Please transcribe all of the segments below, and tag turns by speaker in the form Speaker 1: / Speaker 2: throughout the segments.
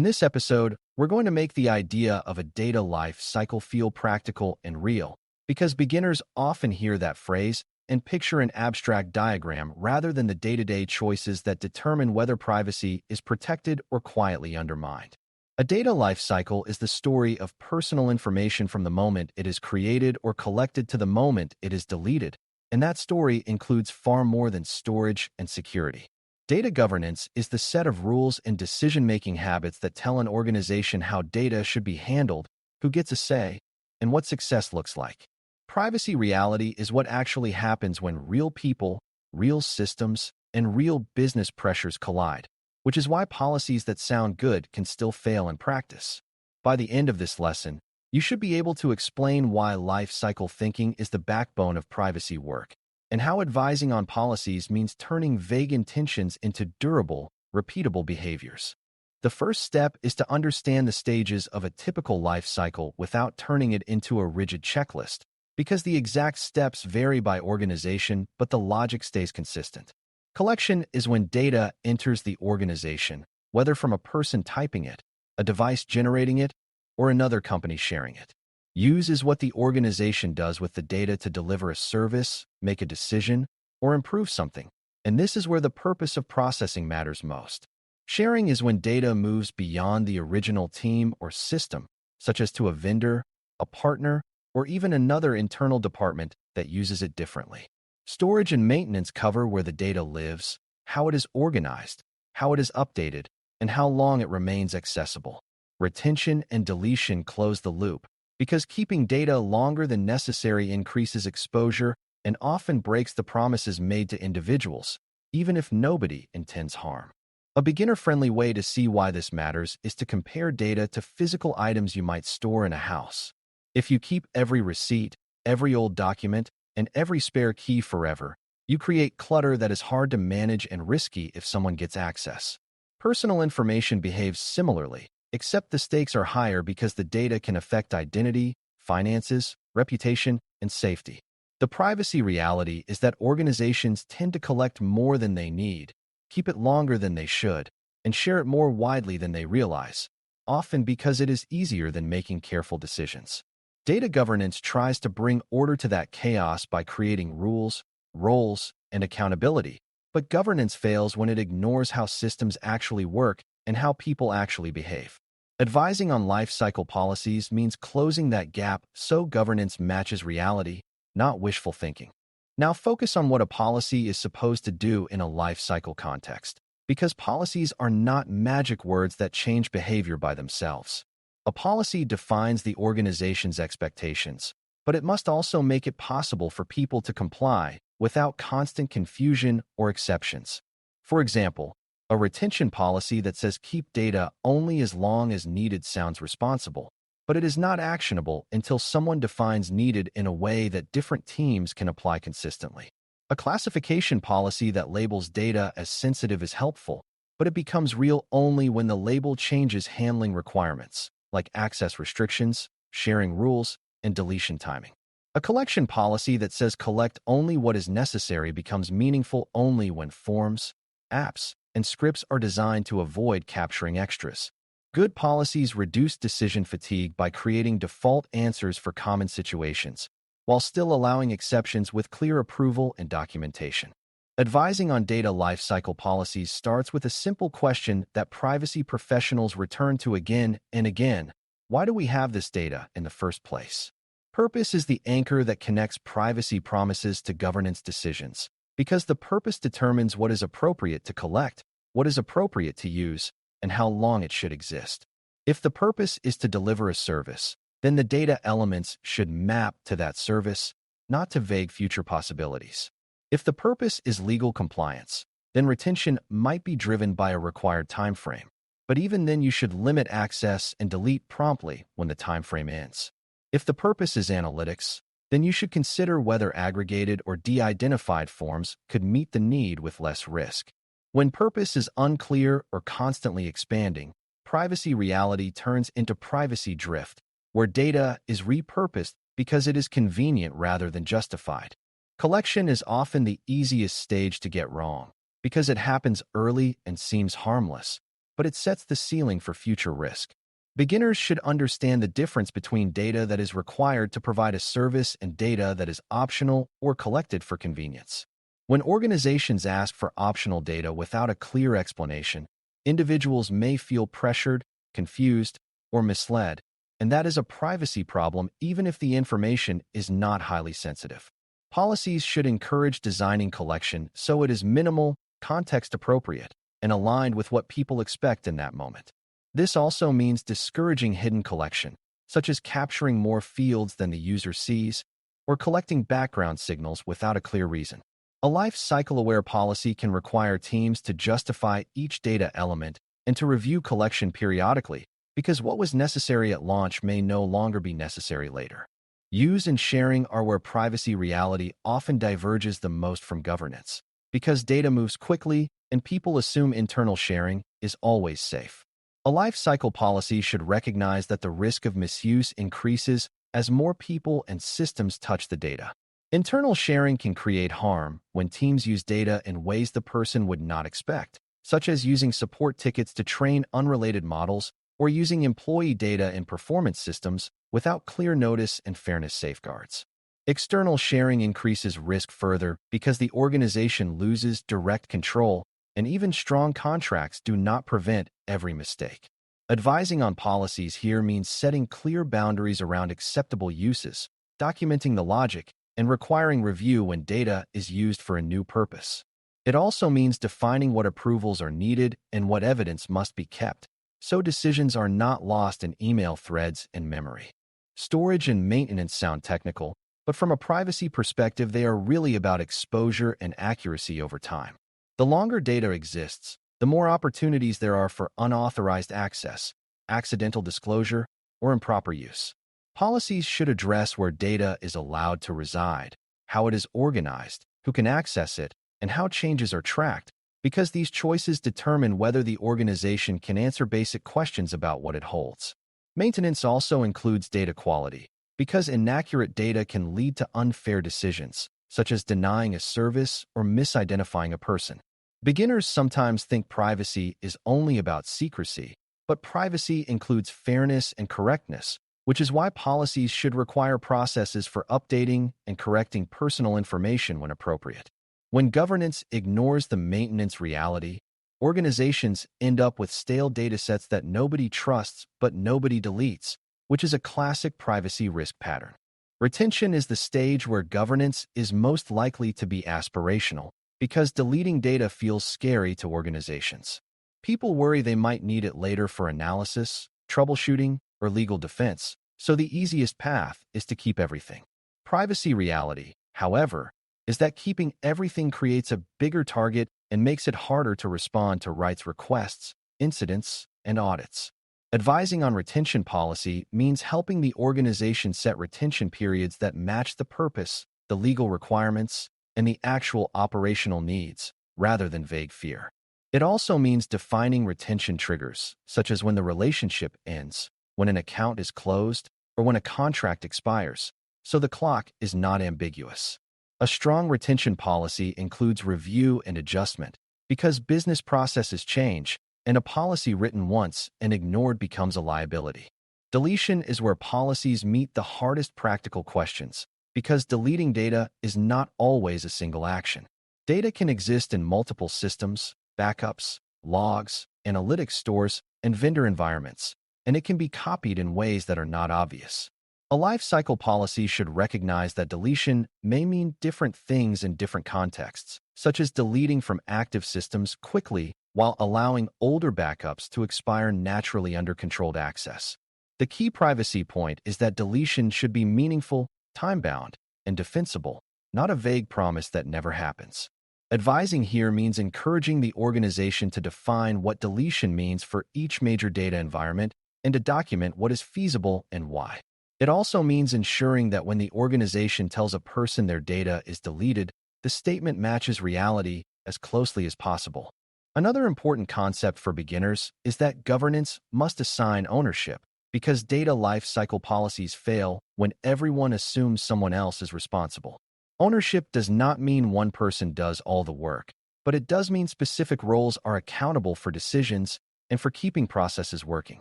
Speaker 1: this episode, we're going to make the idea of a data life cycle feel practical and real, because beginners often hear that phrase and picture an abstract diagram rather than the day-to-day choices that determine whether privacy is protected or quietly undermined. A data life cycle is the story of personal information from the moment it is created or collected to the moment it is deleted, and that story includes far more than storage and security. Data governance is the set of rules and decision-making habits that tell an organization how data should be handled, who gets a say, and what success looks like. Privacy reality is what actually happens when real people, real systems, and real business pressures collide, which is why policies that sound good can still fail in practice. By the end of this lesson, you should be able to explain why life cycle thinking is the backbone of privacy work, and how advising on policies means turning vague intentions into durable, repeatable behaviors. The first step is to understand the stages of a typical life cycle without turning it into a rigid checklist, because the exact steps vary by organization, but the logic stays consistent. Collection is when data enters the organization, whether from a person typing it, a device generating it, or another company sharing it. Use is what the organization does with the data to deliver a service, make a decision, or improve something, and this is where the purpose of processing matters most. Sharing is when data moves beyond the original team or system, such as to a vendor, a partner, or even another internal department that uses it differently. Storage and maintenance cover where the data lives, how it is organized, how it is updated, and how long it remains accessible. Retention and deletion close the loop, because keeping data longer than necessary increases exposure and often breaks the promises made to individuals, even if nobody intends harm. A beginner-friendly way to see why this matters is to compare data to physical items you might store in a house. If you keep every receipt, every old document, and every spare key forever, you create clutter that is hard to manage and risky if someone gets access. Personal information behaves similarly, except the stakes are higher because the data can affect identity, finances, reputation, and safety. The privacy reality is that organizations tend to collect more than they need, keep it longer than they should, and share it more widely than they realize, often because it is easier than making careful decisions. Data governance tries to bring order to that chaos by creating rules, roles, and accountability, but governance fails when it ignores how systems actually work and how people actually behave. Advising on life cycle policies means closing that gap so governance matches reality, not wishful thinking. Now focus on what a policy is supposed to do in a life cycle context, because policies are not magic words that change behavior by themselves. A policy defines the organization's expectations, but it must also make it possible for people to comply without constant confusion or exceptions. For example, a retention policy that says keep data only as long as needed sounds responsible, but it is not actionable until someone defines needed in a way that different teams can apply consistently. A classification policy that labels data as sensitive is helpful, but it becomes real only when the label changes handling requirements, like access restrictions, sharing rules, and deletion timing. A collection policy that says collect only what is necessary becomes meaningful only when forms, apps, and scripts are designed to avoid capturing extras. Good policies reduce decision fatigue by creating default answers for common situations, while still allowing exceptions with clear approval and documentation. Advising on data lifecycle policies starts with a simple question that privacy professionals return to again and again. Why do we have this data in the first place? Purpose is the anchor that connects privacy promises to governance decisions, because the purpose determines what is appropriate to collect, what is appropriate to use, and how long it should exist. If the purpose is to deliver a service, then the data elements should map to that service, not to vague future possibilities. If the purpose is legal compliance, then retention might be driven by a required time frame, but even then you should limit access and delete promptly when the time frame ends. If the purpose is analytics, then you should consider whether aggregated or de-identified forms could meet the need with less risk. When purpose is unclear or constantly expanding, privacy reality turns into privacy drift, where data is repurposed because it is convenient rather than justified. Collection is often the easiest stage to get wrong, because it happens early and seems harmless. but it sets the ceiling for future risk. Beginners should understand the difference between data that is required to provide a service and data that is optional or collected for convenience. When organizations ask for optional data without a clear explanation, individuals may feel pressured, confused, or misled, and that is a privacy problem even if the information is not highly sensitive. Policies should encourage designing collection so it is minimal, context-appropriate, and aligned with what people expect in that moment. This also means discouraging hidden collection, such as capturing more fields than the user sees, or collecting background signals without a clear reason. A life cycle-aware policy can require teams to justify each data element and to review collection periodically, because what was necessary at launch may no longer be necessary later. Use and sharing are where privacy reality often diverges the most from governance, because data moves quickly and people assume internal sharing is always safe. A life cycle policy should recognize that the risk of misuse increases as more people and systems touch the data. Internal sharing can create harm when teams use data in ways the person would not expect, such as using support tickets to train unrelated models or using employee data in performance systems without clear notice and fairness safeguards. External sharing increases risk further because the organization loses direct control, and even strong contracts do not prevent every mistake. Advising on policies here means setting clear boundaries around acceptable uses, documenting the logic, and requiring review when data is used for a new purpose. It also means defining what approvals are needed and what evidence must be kept, so decisions are not lost in email threads and memory. Storage and maintenance sound technical, but from a privacy perspective, they are really about exposure and accuracy over time. The longer data exists, the more opportunities there are for unauthorized access, accidental disclosure, or improper use. Policies should address where data is allowed to reside, how it is organized, who can access it, and how changes are tracked, because these choices determine whether the organization can answer basic questions about what it holds. Maintenance also includes data quality, because inaccurate data can lead to unfair decisions, such as denying a service or misidentifying a person. Beginners sometimes think privacy is only about secrecy, but privacy includes fairness and correctness, which is why policies should require processes for updating and correcting personal information when appropriate. When governance ignores the maintenance reality, organizations end up with stale datasets that nobody trusts but nobody deletes, which is a classic privacy risk pattern. Retention is the stage where governance is most likely to be aspirational, because deleting data feels scary to organizations. People worry they might need it later for analysis, troubleshooting, or legal defense, so the easiest path is to keep everything. Privacy reality, however, is that keeping everything creates a bigger target and makes it harder to respond to rights requests, incidents, and audits. Advising on retention policy means helping the organization set retention periods that match the purpose, the legal requirements, and the actual operational needs, rather than vague fear. It also means defining retention triggers, such as when the relationship ends, when an account is closed, or when a contract expires, so the clock is not ambiguous. A strong retention policy includes review and adjustment, because business processes change, and a policy written once and ignored becomes a liability. Deletion is where policies meet the hardest practical questions, because deleting data is not always a single action. Data can exist in multiple systems, backups, logs, analytics stores, and vendor environments, and it can be copied in ways that are not obvious. A lifecycle policy should recognize that deletion may mean different things in different contexts, such as deleting from active systems quickly while allowing older backups to expire naturally under controlled access. The key privacy point is that deletion should be meaningful, time-bound, and defensible, not a vague promise that never happens. Advising here means encouraging the organization to define what deletion means for each major data environment and to document what is feasible and why. It also means ensuring that when the organization tells a person their data is deleted, the statement matches reality as closely as possible. Another important concept for beginners is that governance must assign ownership, because data lifecycle policies fail when everyone assumes someone else is responsible. Ownership does not mean one person does all the work, but it does mean specific roles are accountable for decisions and for keeping processes working.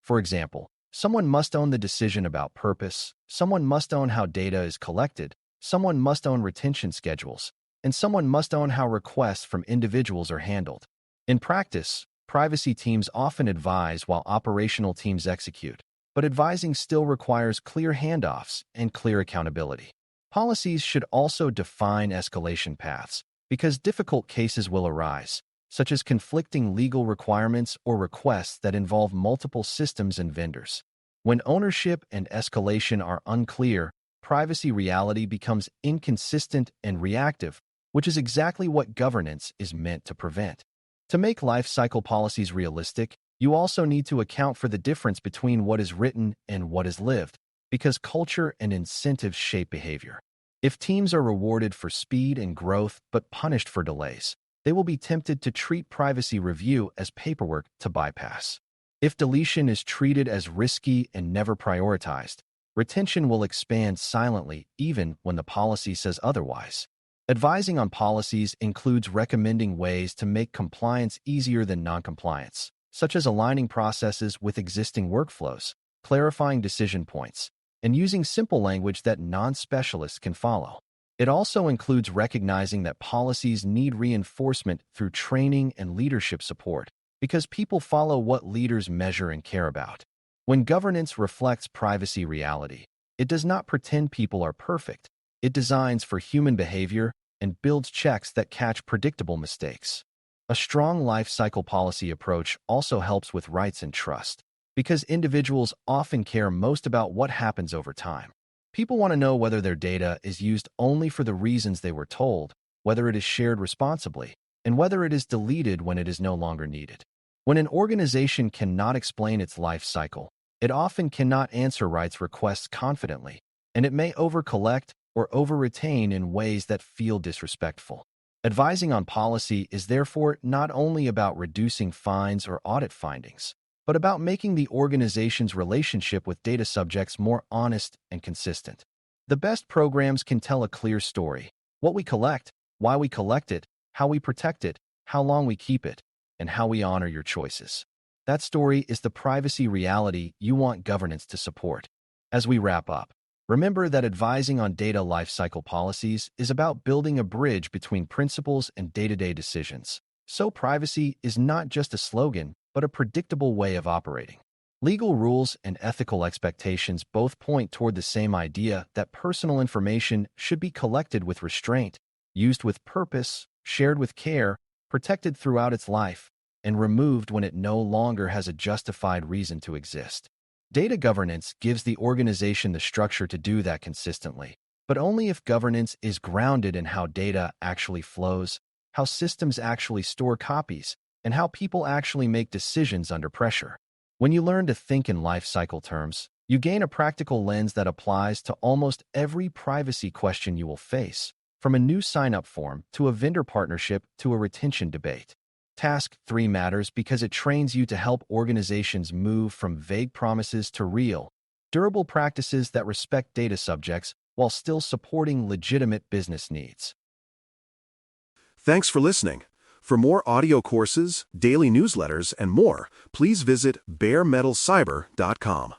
Speaker 1: For example, someone must own the decision about purpose, someone must own how data is collected, someone must own retention schedules, and someone must own how requests from individuals are handled. In practice, privacy teams often advise while operational teams execute, but advising still requires clear handoffs and clear accountability. Policies should also define escalation paths, because difficult cases will arise, such as conflicting legal requirements or requests that involve multiple systems and vendors. When ownership and escalation are unclear, privacy reality becomes inconsistent and reactive, which is exactly what governance is meant to prevent. To make life cycle policies realistic, you also need to account for the difference between what is written and what is lived, because culture and incentives shape behavior. If teams are rewarded for speed and growth but punished for delays, they will be tempted to treat privacy review as paperwork to bypass. If deletion is treated as risky and never prioritized, retention will expand silently even when the policy says otherwise. Advising on policies includes recommending ways to make compliance easier than noncompliance, such as aligning processes with existing workflows, clarifying decision points, and using simple language that non-specialists can follow. It also includes recognizing that policies need reinforcement through training and leadership support, because people follow what leaders measure and care about. When governance reflects privacy reality, it does not pretend people are perfect. It designs for human behavior and builds checks that catch predictable mistakes. A strong life cycle policy approach also helps with rights and trust, because individuals often care most about what happens over time. People want to know whether their data is used only for the reasons they were told, whether it is shared responsibly, and whether it is deleted when it is no longer needed. When an organization cannot explain its life cycle, it often cannot answer rights requests confidently, and it may over-collect or over-retain in ways that feel disrespectful. Advising on policy is therefore not only about reducing fines or audit findings, but about making the organization's relationship with data subjects more honest and consistent. The best programs can tell a clear story: what we collect, why we collect it, how we protect it, how long we keep it, and how we honor your choices. That story is the privacy reality you want governance to support. As we wrap up, remember that advising on data lifecycle policies is about building a bridge between principles and day-to-day decisions. So privacy is not just a slogan, but a predictable way of operating. Legal rules and ethical expectations both point toward the same idea that personal information should be collected with restraint, used with purpose, shared with care, protected throughout its life, and removed when it no longer has a justified reason to exist. Data governance gives the organization the structure to do that consistently, but only if governance is grounded in how data actually flows, how systems actually store copies, and how people actually make decisions under pressure. When you learn to think in life cycle terms, you gain a practical lens that applies to almost every privacy question you will face, from a new sign-up form to a vendor partnership to a retention debate. Task 3 matters because it trains you to help organizations move from vague promises to real, durable practices that respect data subjects while still supporting legitimate business needs.
Speaker 2: Thanks for listening. For more audio courses, daily newsletters, and more, please visit DailyCyber.News.